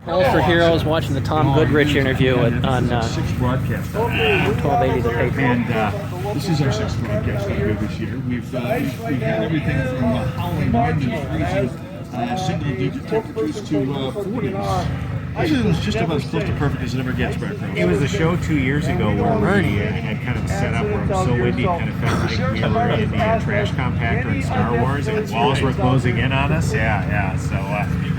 All for Heroes, watching the Tom Goodrich interview on sixth broadcast. 1280 The Patriot. And this is our sixth broadcast this year. We've had everything from howling wind and freezing single-digit temperatures to 40s. Actually, it was just about as close to perfect as it ever gets, Brett. It was a show 2 years ago where Ernie had kind of set up where it was so windy, kind of felt like we were in the trash compactor in Star Wars, and walls were closing in on us. Yeah. So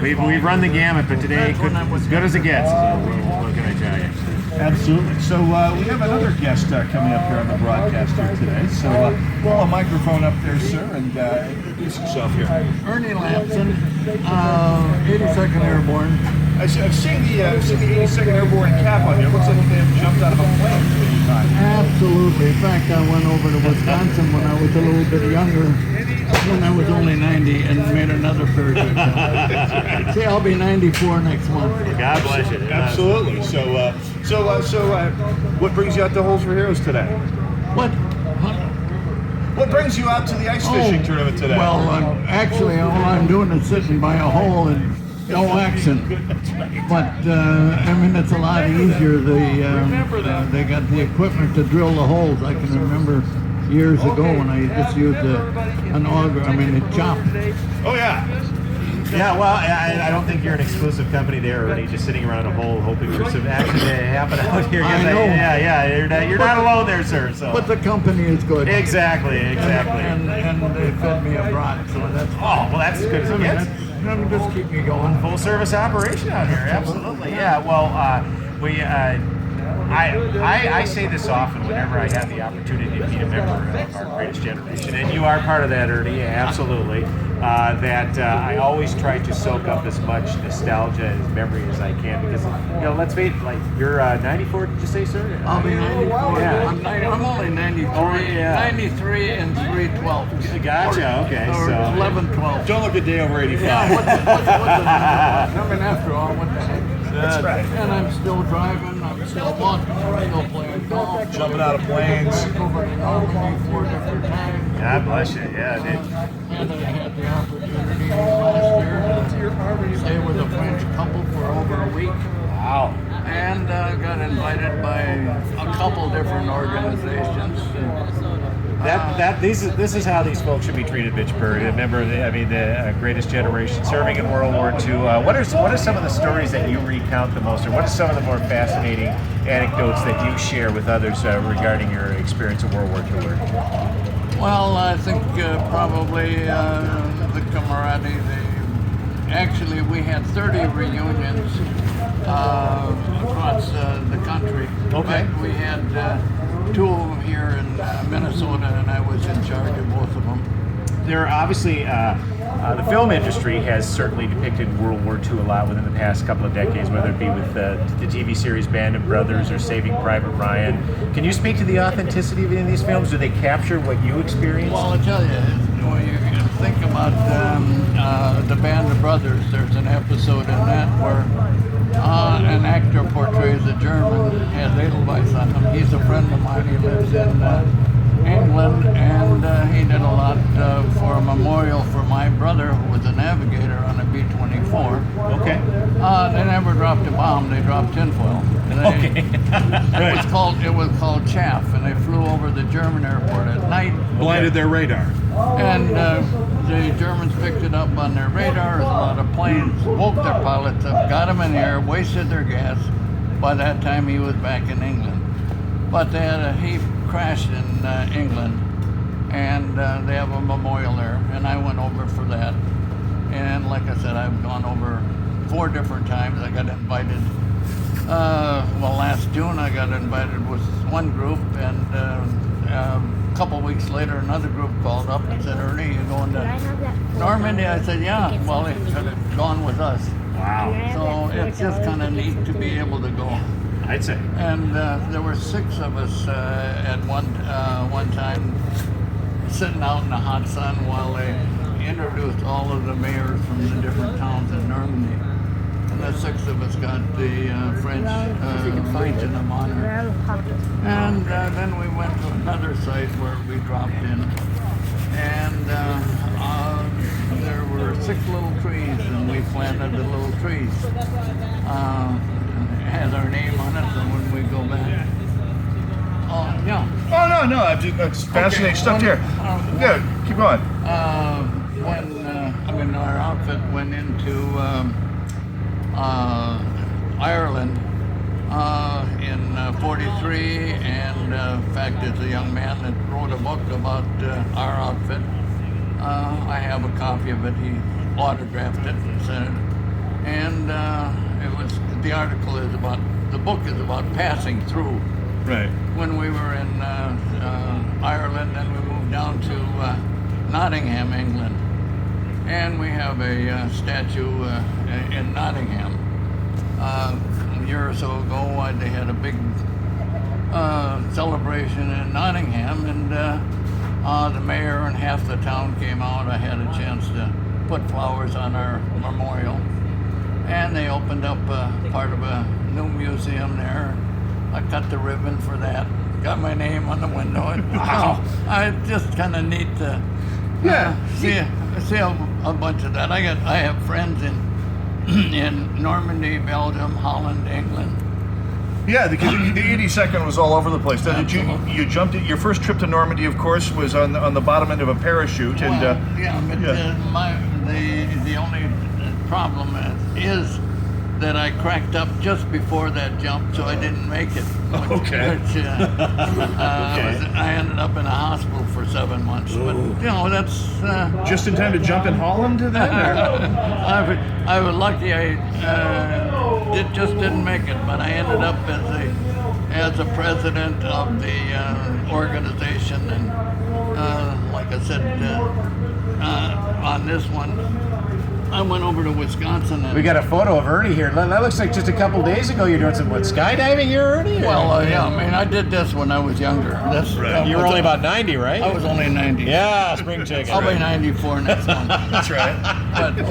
we've run the gamut, but today as good as it gets. What can I tell you? Absolutely. So we have another guest coming up here on the broadcast here today. So pull a microphone up there, sir, and introduce yourself here. Ernie Lampson, 82nd Airborne. I've seen the 82nd Airborne cap on you. It looks like they have jumped out of a plane many times. Absolutely. In fact, I went over to Wisconsin when I was a little bit younger, when I was only 90, and made another parachute jump. See, I'll be 94 next month. God bless you. Absolutely. So, what brings you out to Holes for Heroes today? What? What brings you out to the ice fishing tournament today? Well, actually, all I'm doing is sitting by a hole and no action. But, I mean, it's a lot easier. They got the equipment to drill the holes. I can remember years ago when I just used an auger, a chop. Oh, yeah. Yeah, well, I don't think you're an exclusive company there, Ernie, just sitting around a hole hoping for some action to happen out here. I know. You're not alone there, sir. So. But the company is good. Exactly. And they fed me a brat, so that's well, that's as good as it gets. That'll just keep me going. Full service operation out here, absolutely. Yeah, well, I say this often whenever I have the opportunity to meet a member of our greatest generation, and you are part of that, Ernie, absolutely, that I always try to soak up as much nostalgia and memory as I can, because, let's face it, like, you're 94, did you say, sir? I'll be 94. Yeah. I'm only 93. Oh, yeah. 93 and 3/12. Gotcha, okay. Or So 11/12. Don't look a day over 85. Yeah, what's after all, what the heck? That's right. And I'm still driving, I'm still walking, I'm still playing golf. Jumping out of planes. Over to Normandy 4 different times. God bless you, yeah, dude. And I had the opportunity last year to stay with a French couple for over a week. Wow. And got invited by a couple different organizations. This is how these folks should be treated, Mitch Bird. Remember, the greatest generation serving in World War II. What are some of the stories that you recount the most, or what are some of the more fascinating anecdotes that you share with others regarding your experience of World War II? Well, I think probably the camaraderie. Actually, we had 30 reunions across the country. Okay. But we had 2 of them here in Minnesota, and I was in charge of both of them. There are obviously, the film industry has certainly depicted World War II a lot within the past couple of decades, whether it be with the TV series Band of Brothers or Saving Private Ryan. Can you speak to the authenticity of any of these films? Do they capture what you experienced? Well, I tell you, when you think about the Band of Brothers, there's an episode in that where an actor portrays a German, has Edelweiss on him. He's a friend of mine. He lives in England, and he did a lot for a memorial for my brother, who was a navigator on a B-24. Okay. They never dropped a bomb. They dropped tinfoil. Okay. It was called chaff, and they flew over the German airport at night. Blinded their radar. And the Germans picked it up on their radar. A lot of planes woke their pilots up, got them in the air, wasted their gas. By that time, he was back in England. But he crashed in England, and they have a memorial there. And I went over for that. And like I said, I've gone over 4 different times. I got invited. Last June I got invited with one group, and a couple weeks later another group called up and said, "Ernie, you going to Normandy?" I said, "Yeah." Well, they could have gone with us. Wow. So it's just kind of neat to be able to go. I'd say. And there were 6 of us at one time sitting out in the hot sun while they introduced all of the mayors from the different towns in Normandy. And the 6 of us got the French Legion of Honor. And then we went to another site where we dropped in. And there were 6 little trees, and we planted the little trees. has our name on it, so when we go back. Oh, yeah. Oh, no, it's fascinating stuff here. Yeah, keep going. When our outfit went into Ireland in '43, and in fact, there's a young man that wrote a book about our outfit. I have a copy of it. He autographed it and sent it. And the article is about, the book is about passing through. Right. When we were in Ireland, then we moved down to Nottingham, England. And we have a statue in Nottingham. A year or so ago, they had a big celebration in Nottingham, and the mayor and half the town came out. I had a chance to put flowers on our memorial. And they opened up part of a new museum there. I cut the ribbon for that. Got my name on the window. Wow! It's just kind of neat to see a bunch of that. I have friends in Normandy, Belgium, Holland, England. Yeah, because the 82nd was all over the place. Did you jumped it? Your first trip to Normandy, of course, was on the bottom end of a parachute. Well, And the only problem is that I cracked up just before that jump, so I didn't make it. Okay. I ended up in a hospital for 7 months. But that's just in time to jump in Holland then? I was lucky. I just didn't make it, but I ended up as a president of the organization, and like I said, on this one, I went over to Wisconsin. And We got a photo of Ernie here. That looks like just a couple days ago you're doing some skydiving here, Ernie? well, yeah, I mean, I did this when I was younger. That's Right. You were only about 90, right? I was only 90. Yeah, spring chicken. I'll be 94 next month. That's right. But it's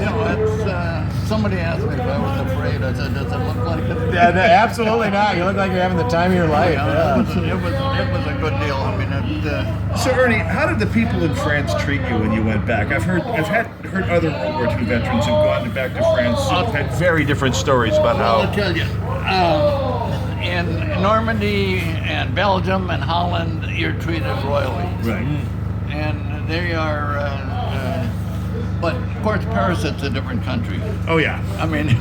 somebody asked me if I was afraid. I said, "Does it look like it?" Yeah, no, absolutely not. You look like you're having the time of your life. Yeah, Yeah. it was a good deal. I mean, So Ernie, how did the people in France treat you when you went back? I've heard other World War II veterans who've gone back to France have had very different stories about I'll how. tell you. In Normandy and Belgium and Holland, you're treated royally. Right. And they are, but of course Paris, it's a different country. Oh yeah. I mean,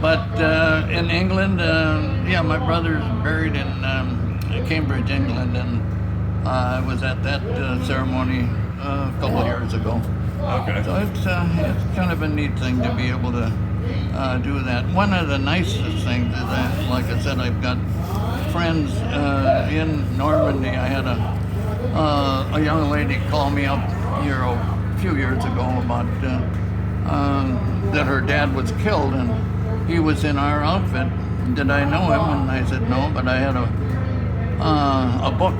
but in England, my brother's buried in Cambridge, England, and I was at that ceremony a couple of years ago. Okay. So it's kind of a neat thing to be able to do that. One of the nicest things is that, like I said, I've got friends in Normandy. I had a young lady call me up here a few years ago about that her dad was killed, and he was in our outfit. Did I know him? And I said no, but I had a book,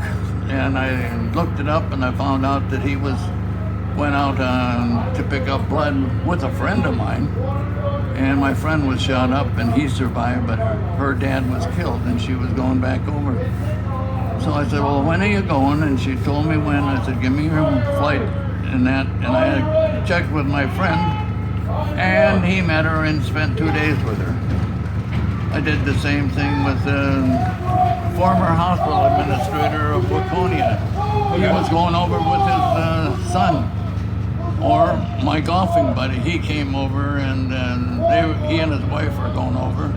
and I looked it up, and I found out that he went out to pick up blood with a friend of mine, and my friend was shot up, and he survived, but her dad was killed, and she was going back over. So I said, well, when are you going? And she told me when. I said, give me your flight and that, and I checked with my friend, and he met her and spent 2 days with her. I did the same thing with former hospital administrator of Waconia. He was going over with his son, or my golfing buddy. He came over, and he and his wife were going over.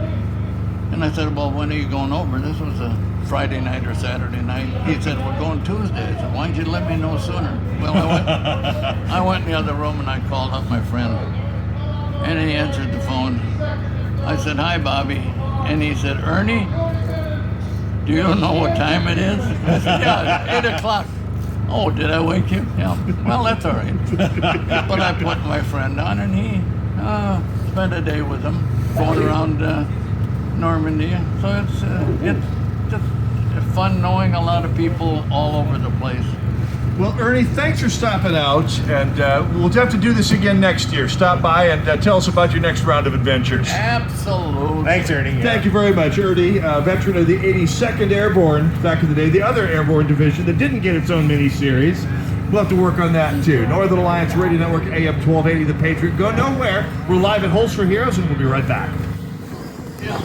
And I said, well, when are you going over? This was a Friday night or Saturday night. He said, we're going Tuesday. I said, why didn't you let me know sooner? Well, I went in the other room and I called up my friend. And he answered the phone. I said, hi, Bobby. And he said, Ernie, do you know what time it is? I said, yeah, 8 o'clock. Oh, did I wake you? Yeah. Well, that's all right. But I put my friend on, and he spent a day with him, going around Normandy. So it's just fun knowing a lot of people all over the place. Well, Ernie, thanks for stopping out, and we'll have to do this again next year. Stop by and tell us about your next round of adventures. Absolutely. Thanks, Ernie. Thank you very much, Ernie, veteran of the 82nd Airborne back in the day, the other Airborne division that didn't get its own mini-series. We'll have to work on that, too. Northern Alliance Radio Network, AM 1280, The Patriot. Go nowhere. We're live at Holster Heroes, and we'll be right back. Yeah.